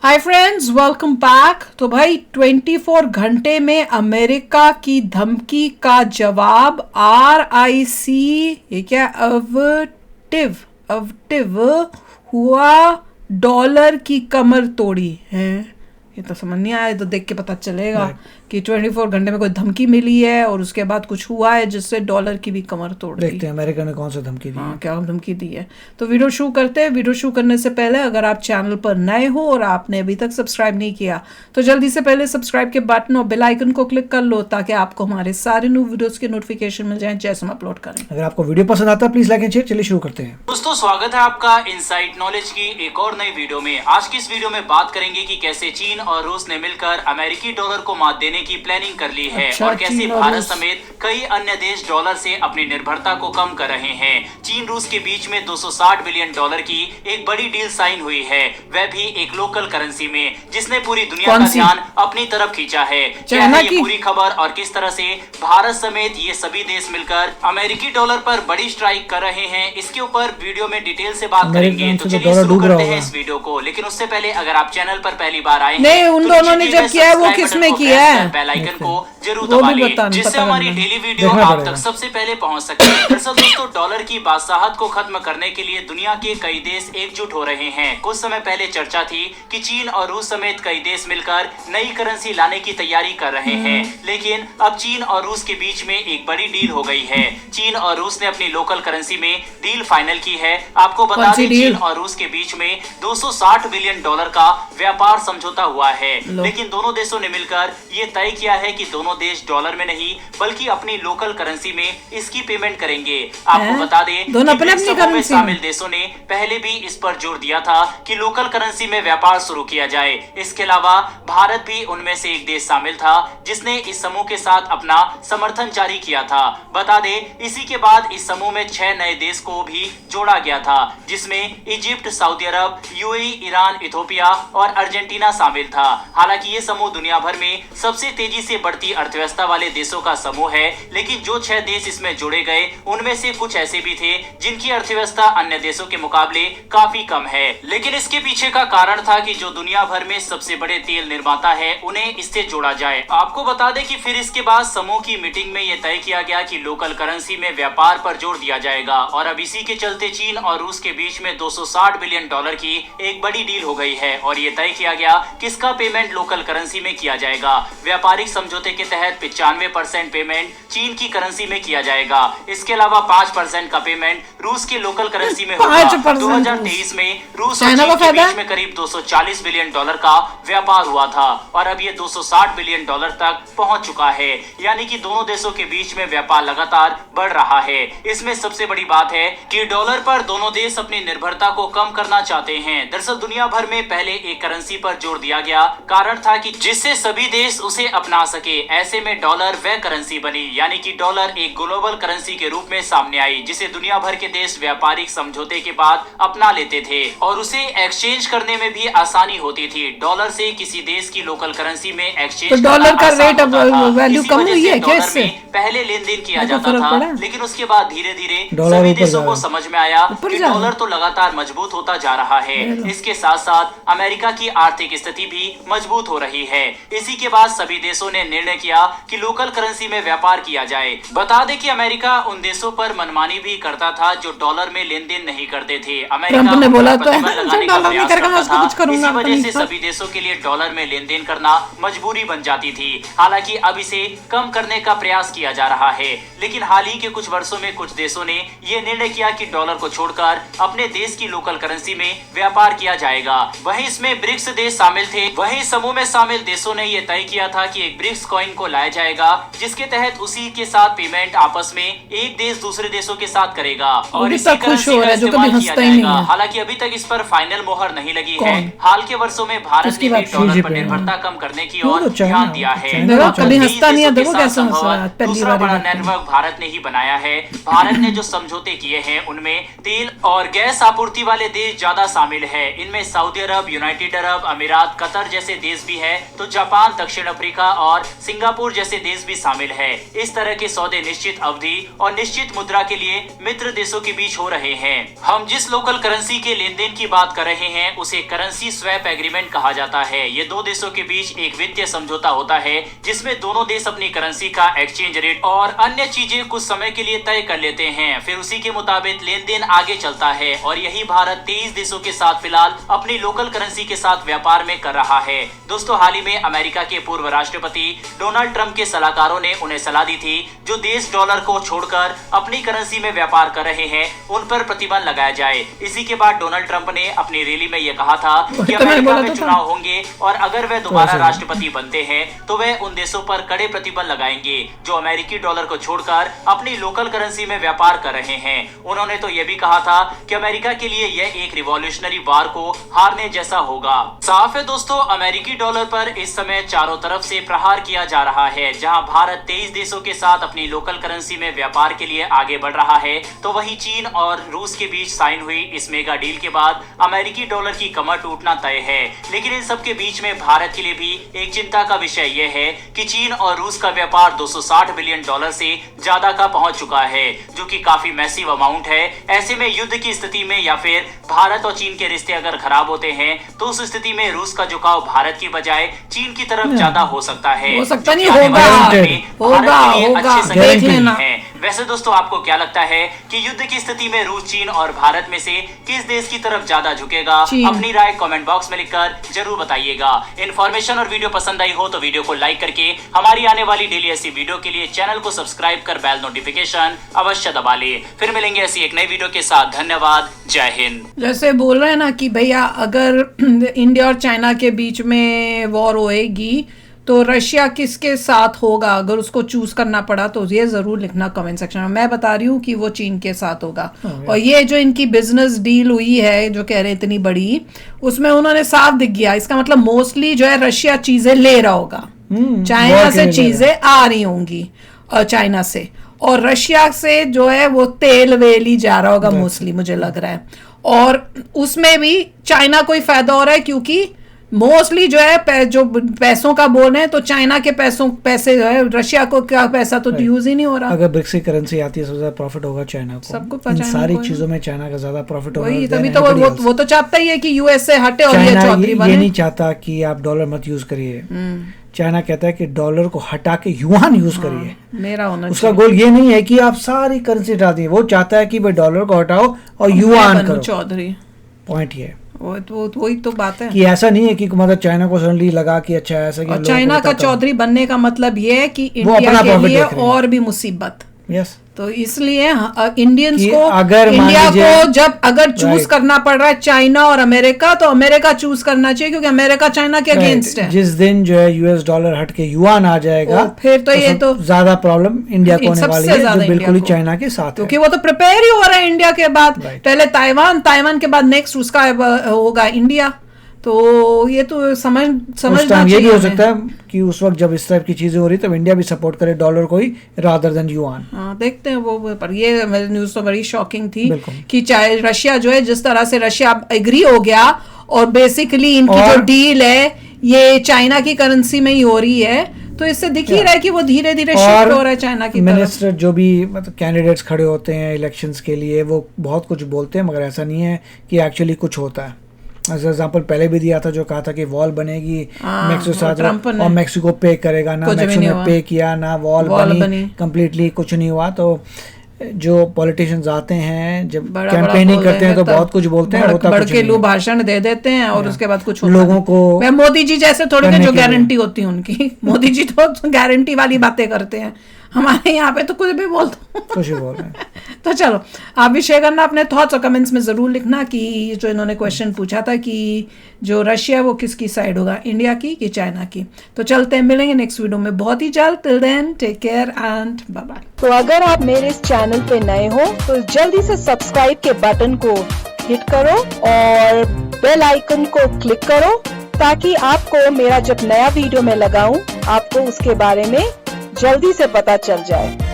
Hi friends, welcome back. तो भाई 24 घंटे में अमेरिका की धमकी का जवाब RIC ये क्या अवटिव हुआ, डॉलर की कमर तोड़ी है। ये तो समझ नहीं आया, तो देख के पता चलेगा कि 24 घंटे में कोई धमकी मिली है और उसके बाद कुछ हुआ है जिससे डॉलर की भी कमर तोड़ दी। देखते हैं अमेरिका ने कौन सा धमकी दी। हाँ, क्या धमकी दी है। तो वीडियो शुरू करते हैं। वीडियो शुरू करने से पहले अगर आप चैनल पर नए हो और आपने अभी तक सब्सक्राइब नहीं किया तो जल्दी से पहले सब्सक्राइब के बटन और बेल आइकन को क्लिक कर लो ताकि आपको हमारे सारे न्यू वीडियोस के नोटिफिकेशन मिल जाएं जैसे हम अपलोड करें। अगर आपको वीडियो पसंद आता है प्लीज लाइक एंड शेयर। चलिए शुरू करते हैं। दोस्तों, स्वागत है आपका इनसाइट नॉलेज की एक और नई वीडियो में। आज की इस वीडियो में बात करेंगे कि कैसे चीन और रूस ने मिलकर अमेरिकी डॉलर को मात देने की प्लानिंग कर ली है और कैसे भारत समेत कई अन्य देश डॉलर से अपनी निर्भरता को कम कर रहे हैं। चीन रूस के बीच में 260 बिलियन डॉलर की एक बड़ी डील साइन हुई है, वह भी एक लोकल करेंसी में, जिसने पूरी दुनिया का ध्यान अपनी तरफ खींचा है। क्या है ये पूरी खबर और किस तरह से भारत समेत ये सभी देश मिलकर अमेरिकी डॉलर पर बड़ी स्ट्राइक कर रहे हैं, इसके ऊपर वीडियो में डिटेल से बात करेंगे। तो चलिए शुरू करते हैं इस वीडियो को। लेकिन उससे पहले अगर आप चैनल पर पहली बार आए नहीं, उन दोनों ने जब किया है वो किसमें किया है, बेल आइकन को जरूर दबा लें जिससे हमारी डेली वीडियो आप तक सबसे पहले पहुंच सके। दरअसल दोस्तों, डॉलर की बादशाहत को खत्म करने के लिए दुनिया के कई देश एकजुट हो रहे हैं। कुछ समय पहले चर्चा थी कि चीन और रूस समेत कई देश मिलकर नई करेंसी लाने की तैयारी कर रहे हैं, लेकिन अब चीन और रूस के बीच में एक बड़ी डील हो गई है। चीन और रूस ने अपनी लोकल करेंसी में डील फाइनल की है। आपको बता दें, चीन और रूस के बीच में 260 बिलियन डॉलर का व्यापार समझौता हुआ है, लेकिन दोनों देशों ने मिलकर ये तय किया है कि दोनों देश डॉलर में नहीं बल्कि अपनी लोकल करेंसी में इसकी पेमेंट करेंगे। आपको बता दें, दोनों में शामिल देशों ने पहले भी इस पर जोर दिया था कि लोकल करेंसी में व्यापार शुरू किया जाए। इसके अलावा भारत भी उनमें से एक देश शामिल था जिसने इस समूह के साथ अपना समर्थन जारी किया था। बता दें, इसी के बाद इस समूह में 6 नए देश को भी जोड़ा गया था, जिसमें इजिप्ट, सऊदी अरब, यूएई, ईरान, इथोपिया और अर्जेंटीना शामिल था। हालांकि ये समूह दुनिया भर में सबसे तेजी से बढ़ती अर्थव्यवस्था वाले देशों का समूह है, लेकिन जो 6 देश इसमें जोड़े गए उनमें से कुछ ऐसे भी थे जिनकी अर्थव्यवस्था अन्य देशों के मुकाबले काफी कम है। लेकिन इसके पीछे का कारण था कि जो दुनिया भर में सबसे बड़े तेल निर्माता है उन्हें इससे जोड़ा जाए। आपको बता दें कि फिर इसके बाद समूह की मीटिंग में यह तय किया गया कि लोकल करेंसी में व्यापार पर जोर दिया जाएगा और अब इसी के चलते चीन और रूस के बीच में 260 बिलियन डॉलर की एक बड़ी डील हो गई है और ये तय किया गया किसका पेमेंट लोकल करेंसी में किया जाएगा। व्यापारिक समझौते के तहत 95% पेमेंट चीन की करेंसी में किया जाएगा। इसके अलावा 5% का पेमेंट रूस की लोकल करेंसी में होगा। 2023 में रूस और चीन के बीच में करीब 240 बिलियन डॉलर का व्यापार हुआ था और अब ये 260 बिलियन डॉलर तक पहुंच चुका है, यानी कि दोनों देशों के बीच में व्यापार लगातार बढ़ रहा है। इसमें सबसे बड़ी बात है कि डॉलर पर दोनों देश अपनी निर्भरता को कम करना चाहते हैं। दरअसल दुनिया भर में पहले एक करेंसी पर जोर दिया गया, कारण था कि जिससे सभी देश उसे अपना सके। ऐसे में डॉलर वह करेंसी बनी, यानी कि डॉलर एक ग्लोबल करेंसी के रूप में सामने आई जिसे दुनिया भर के देश व्यापारिक समझौते के बाद अपना लेते थे और उसे एक्सचेंज करने में भी आसानी होती थी। डॉलर से किसी देश की लोकल करेंसी में एक्सचेंज तो डॉलर का रेट अब वैल्यू कम हुई है क्या इससे? पहले लेन देन किया जाता था, लेकिन उसके बाद धीरे धीरे सभी देशों को समझ में आया कि डॉलर तो लगातार मजबूत होता जा रहा है। इसके साथ साथ अमेरिका की आर्थिक स्थिति भी मजबूत हो रही है। इसी के बाद सभी देशों ने निर्णय किया कि लोकल करेंसी में व्यापार किया जाए। बता दें कि अमेरिका उन देशों पर मनमानी भी करता था जो डॉलर में लेन देन नहीं करते थे। अमेरिका ने बोला तो लगाने का प्रयास करता था। इसी वजह से सभी देशों के लिए डॉलर में लेन देन करना मजबूरी बन जाती थी। हालांकि अब इसे कम करने का प्रयास किया जा रहा है, लेकिन हाल ही के कुछ वर्षों में कुछ देशों ने यह निर्णय किया कि डॉलर को छोड़कर अपने देश की लोकल करेंसी में व्यापार किया जाएगा। वहीं इसमें ब्रिक्स देश शामिल थे। वहीं समूह में शामिल देशों ने यह तय किया था कि एक ब्रिक्स कॉइन को लाया जाएगा जिसके तहत उसी के साथ पेमेंट आपस में एक देश दूसरे देशों के साथ करेगा और इसी करेंसी का इस्तेमाल किया जाएगा। हालांकि अभी तक इस पर फाइनल मोहर नहीं लगी है। हाल के वर्षों में भारत ने भी डॉलर पर निर्भरता कम करने की ओर ध्यान दिया है। दूसरा बड़ा नेटवर्क भारत ने ही बनाया है। भारत ने जो समझौते किए हैं उनमें तेल और गैस आपूर्ति वाले देश ज्यादा शामिल है। इनमें सऊदी अरब, यूनाइटेड अरब अमीरात, कतर जैसे देश भी है, तो जापान, दक्षिण अफ्रीका अफ्रीका और सिंगापुर जैसे देश भी शामिल है। इस तरह के सौदे निश्चित अवधि और निश्चित मुद्रा के लिए मित्र देशों के बीच हो रहे हैं। हम जिस लोकल करेंसी के लेन देन की बात कर रहे हैं उसे करेंसी स्वैप एग्रीमेंट कहा जाता है। ये दो देशों के बीच एक वित्तीय समझौता होता है जिसमें दोनों देश अपनी करेंसी का एक्सचेंज रेट और अन्य चीजें कुछ समय के लिए तय कर लेते हैं, फिर उसी के मुताबिक लेन देन आगे चलता है। और यही भारत 23 देशों के साथ फिलहाल अपनी लोकल करेंसी के साथ व्यापार में कर रहा है। दोस्तों, हाल ही में अमेरिका के पूर्व राष्ट्रपति डोनाल्ड ट्रंप के सलाहकारों ने उन्हें सलाह दी थी जो देश डॉलर को छोड़कर अपनी करेंसी में व्यापार कर रहे हैं उन पर प्रतिबंध लगाया जाए। इसी के बाद डोनाल्ड ट्रंप ने अपनी रैली में यह कहा था कि अमेरिका में चुनाव होंगे और अगर वे दोबारा राष्ट्रपति बनते हैं तो वे उन देशों पर कड़े प्रतिबंध लगाएंगे जो अमेरिकी डॉलर को छोड़कर अपनी लोकल करेंसी में व्यापार कर रहे हैं। उन्होंने तो यह भी कहा था कि अमेरिका के लिए यह एक रिवॉल्यूशनरी वार को हारने जैसा होगा। साफ है दोस्तों, अमेरिकी डॉलर पर इस समय चारों तरफ से प्रहार किया जा रहा है। जहां भारत 23 देशों के साथ अपनी लोकल करेंसी में व्यापार के लिए आगे बढ़ रहा है तो वहीं चीन और रूस के बीच साइन हुई इस मेगा डील के बाद अमेरिकी डॉलर की कमर टूटना तय है। लेकिन इन सब के बीच में भारत के लिए भी एक चिंता का विषय यह है कि चीन और रूस का व्यापार 260 बिलियन डॉलर से ज्यादा का पहुंच चुका है, जो कि काफी मैसिव अमाउंट है। ऐसे में युद्ध की स्थिति में या फिर भारत और चीन के रिश्ते अगर खराब होते हैं तो उस स्थिति में रूस का झुकाव भारत की बजाय चीन की तरफ ज्यादा हो सकता है। हो सकता नहीं, होगा देख लेना। वैसे दोस्तों, आपको क्या लगता है कि युद्ध की स्थिति में रूस, चीन और भारत में से किस देश की तरफ ज्यादा झुकेगा? अपनी राय कमेंट बॉक्स में लिखकर जरूर बताइएगा। इन्फॉर्मेशन और वीडियो पसंद आई हो तो वीडियो को लाइक करके हमारी आने वाली डेली ऐसी वीडियो के लिए चैनल को सब्सक्राइब कर बेल नोटिफिकेशन अवश्य दबा ले। फिर मिलेंगे ऐसी एक नई वीडियो के साथ। धन्यवाद, जय हिंद। जैसे बोल रहे हैं ना कि भैया अगर इंडिया और चाइना के बीच में वॉर होएगी तो रशिया किसके साथ होगा, अगर उसको चूज करना पड़ा तो ये जरूर लिखना कमेंट सेक्शन में। मैं बता रही हूँ कि वो चीन के साथ होगा। और ये जो इनकी बिजनेस डील हुई है जो कह रहे हैं इतनी बड़ी, उसमें उन्होंने साफ दिख गया, इसका मतलब मोस्टली जो है रशिया चीजें ले रहा होगा, चाइना से चीजें आ रही होंगी चाइना से, और रशिया से जो है वो तेल वेल ही जा रहा होगा मोस्टली, मुझे लग रहा है। और उसमें भी चाइना को ही फायदा हो रहा है क्योंकि मोस्टली जो है जो पैसों का बोल रहे हैं तो चाइना के पैसे जो है, रशिया को क्या पैसा तो यूज ही नहीं हो रहा। अगर ब्रिक्स की करेंसी आती है तो ज्यादा प्रॉफिट होगा चाइना को, सबको इन सारी चीजों में चाइना का ज्यादा प्रॉफिट होगा। तभी तो वो तो चाहता ही है कि यूएस से हटे और ये चौधरी बने। ये नहीं चाहता कि आप डॉलर मत यूज करिए। चाइना कहता है कि डॉलर को हटा के युआन यूज करिए। मेरा होना उसका गोल ये नहीं है कि आप सारी करेंसी हटा दिए, वो चाहता है कि भाई डॉलर को हटाओ और युआन करो। चौधरी पॉइंट ये वही तो बात है कि ऐसा नहीं है कि मतलब चाइना को सडनली लगा कि अच्छा ऐसा कि चाइना का चौधरी बनने का मतलब ये है कि इंडिया के लिए और भी मुसीबत। यस, तो इसलिए इंडियंस को अगर इंडिया को जब अगर चूज करना पड़ रहा है चाइना और अमेरिका तो अमेरिका चूज करना चाहिए क्योंकि अमेरिका चाइना के अगेंस्ट है। जिस दिन जो है यूएस डॉलर हट के युआन आ जाएगा फिर तो ये तो ज्यादा प्रॉब्लम इंडिया को होने वाली है, जो बिल्कुल ही चाइना के साथ, क्योंकि वो तो प्रिपेयर ही हो रहा है इंडिया के बाद। पहले ताइवान के बाद नेक्स्ट उसका होगा इंडिया। तो ये तो समझना ये भी हो सकता है कि उस वक्त जब इस टाइप की चीजें हो रही तब इंडिया भी सपोर्ट करे डॉलर को ही रादर देन युआन। देखते हैं वो, पर ये न्यूज तो बड़ी शॉकिंग थी कि चाहे रशिया जो है जिस तरह से रशिया एग्री हो गया और बेसिकली इनकी जो डील है ये चाइना की करेंसी में ही हो रही है, तो इससे दिख ही रहा है कि वो धीरे धीरे शिफ्ट हो रहा है चाइना की तरफ। मिनिस्टर जो भी मतलब कैंडिडेट्स खड़े होते हैं इलेक्शंस के लिए वो बहुत कुछ बोलते हैं मगर ऐसा नहीं है कि एक्चुअली कुछ होता है। एज एग्जाम्पल पहले भी दिया था जो कहा था कि वॉल बनेगी मैक्सिको साथ और मैक्सिको पे करेगा, ना मैक्सिको ने पे किया ना वॉल बनी, कंप्लीटली कुछ नहीं हुआ। तो जो पॉलिटिशियंस आते हैं जब कैंपेनिंग करते हैं तो बहुत कुछ बोलते हैं, होता कुछ नहीं, भाषण दे देते हैं और उसके बाद कुछ लोगों को मोदी जी जैसे थोड़ी ना जो गारंटी होती है उनकी। मोदी जी तो गारंटी वाली बातें करते हैं, हमारे यहाँ पे तो कुछ भी बोल दो कुछ भी बोल रहे हैं। तो चलो आप भी शेयर करना अपने थॉट्स और कमेंट्स में जरूर लिखना कि जो इन्होंने क्वेश्चन पूछा था कि जो रशिया वो किसकी साइड होगा, इंडिया की कि चाइना की। तो चलते हैं, मिलेंगे नेक्स्ट वीडियो में बहुत ही जल्द। Till then take care and bye bye. तो अगर आप मेरे इस चैनल पे नए हो तो जल्दी से सब्सक्राइब के बटन को हिट करो और बेल आइकन को क्लिक करो ताकि आपको मेरा जब नया वीडियो मैं लगाऊं आपको उसके बारे में जल्दी से पता चल जाए।